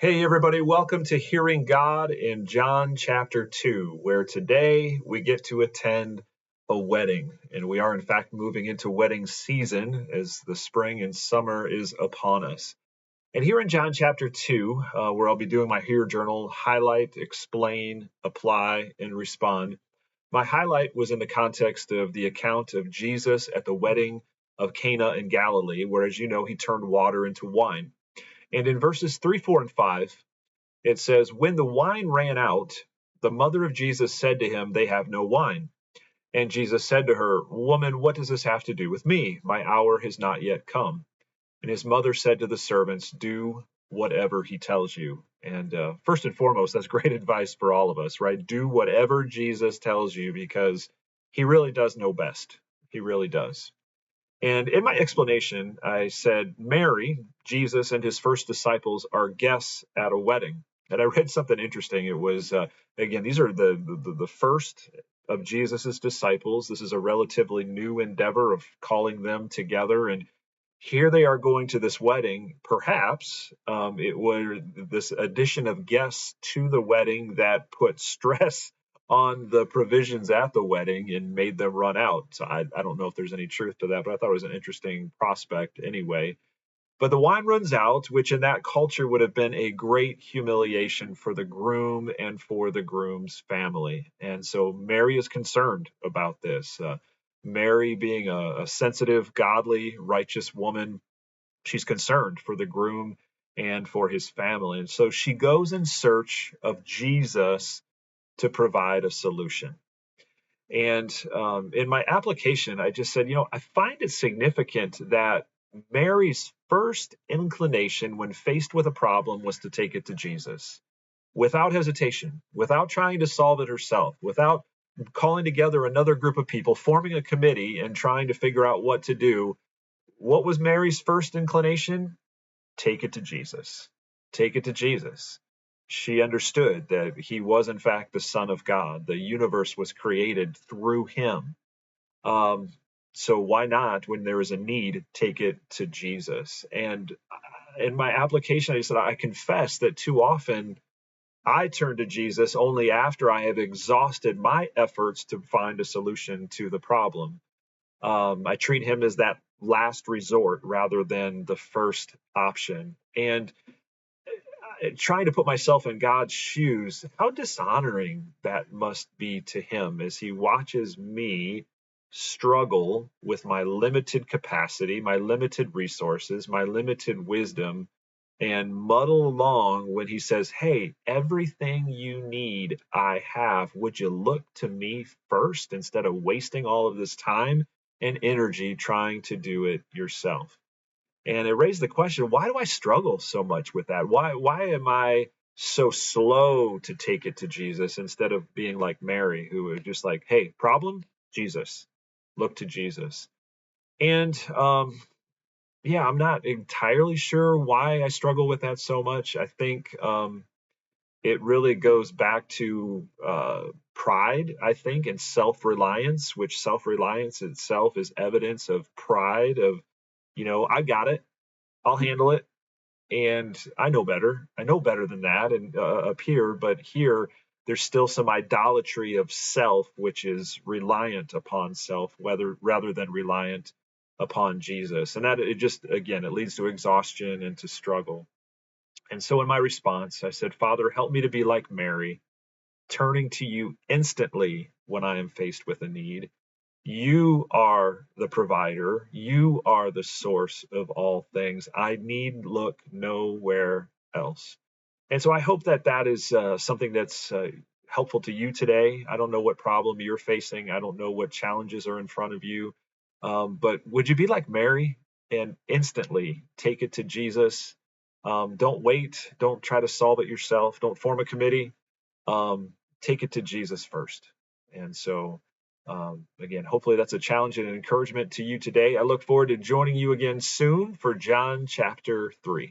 Hey, everybody, welcome to Hearing God in John chapter 2, where today we get to attend a wedding. And we are, in fact, moving into wedding season as the spring and summer is upon us. And here in John chapter 2, where I'll be doing my Hear Journal, highlight, explain, apply, and respond. My highlight was in the context of the account of Jesus at the wedding of Cana in Galilee, where, as you know, he turned water into wine. And in verses 3, 4, and 5, it says, When the wine ran out, the mother of Jesus said to him, They have no wine. And Jesus said to her, Woman, what does this have to do with me? My hour has not yet come. And his mother said to the servants, Do whatever he tells you. And first and foremost, that's great advice for all of us, right? Do whatever Jesus tells you because he really does know best. He really does. And in my explanation, I said, Mary, Jesus, and his first disciples are guests at a wedding. And I read something interesting. It was, again, these are the first of Jesus's disciples. This is a relatively new endeavor of calling them together. And here they are going to this wedding. Perhaps it was this addition of guests to the wedding that put stress on the provisions at the wedding and made them run out. So I don't know if there's any truth to that, but I thought it was an interesting prospect anyway. But the wine runs out, which in that culture would have been a great humiliation for the groom and for the groom's family. And so Mary is concerned about this. Mary, being a sensitive, godly, righteous woman, she's concerned for the groom and for his family. And so she goes in search of Jesus to provide a solution. And in my application, I just said, I find it significant that Mary's first inclination when faced with a problem was to take it to Jesus without hesitation, without trying to solve it herself, without calling together another group of people, forming a committee and trying to figure out what to do. What was Mary's first inclination? Take it to Jesus. Take it to Jesus. She understood that he was, in fact, the Son of God. The universe was created through him. So why not, when there is a need, take it to Jesus? And in my application, I said, I confess that too often I turn to Jesus only after I have exhausted my efforts to find a solution to the problem. I treat him as that last resort rather than the first option. And trying to put myself in God's shoes, how dishonoring that must be to him as he watches me struggle with my limited capacity, my limited resources, my limited wisdom, and muddle along when he says, Hey, everything you need, I have. Would you look to me first instead of wasting all of this time and energy trying to do it yourself? And it raised the question, why do I struggle so much with that? Why am I so slow to take it to Jesus instead of being like Mary, who was just like, hey, problem? Jesus. Look to Jesus. And yeah, I'm not entirely sure why I struggle with that so much. I think it really goes back to pride, I think, and self-reliance, which self-reliance itself is evidence of pride, of, I got it. I'll handle it. And I know better. I know better than that. And up here, but here, there's still some idolatry of self, which is reliant upon self, rather than reliant upon Jesus. And that it just, again, it leads to exhaustion and to struggle. And so in my response, I said, Father, help me to be like Mary, turning to you instantly when I am faced with a need. You are the provider. You are the source of all things. I need look nowhere else. And so I hope that that is something that's helpful to you today. I don't know what problem you're facing. I don't know what challenges are in front of you. But would you be like Mary and instantly take it to Jesus? Don't wait. Don't try to solve it yourself. Don't form a committee. Take it to Jesus first. And so, again, hopefully that's a challenge and an encouragement to you today. I look forward to joining you again soon for John chapter 3.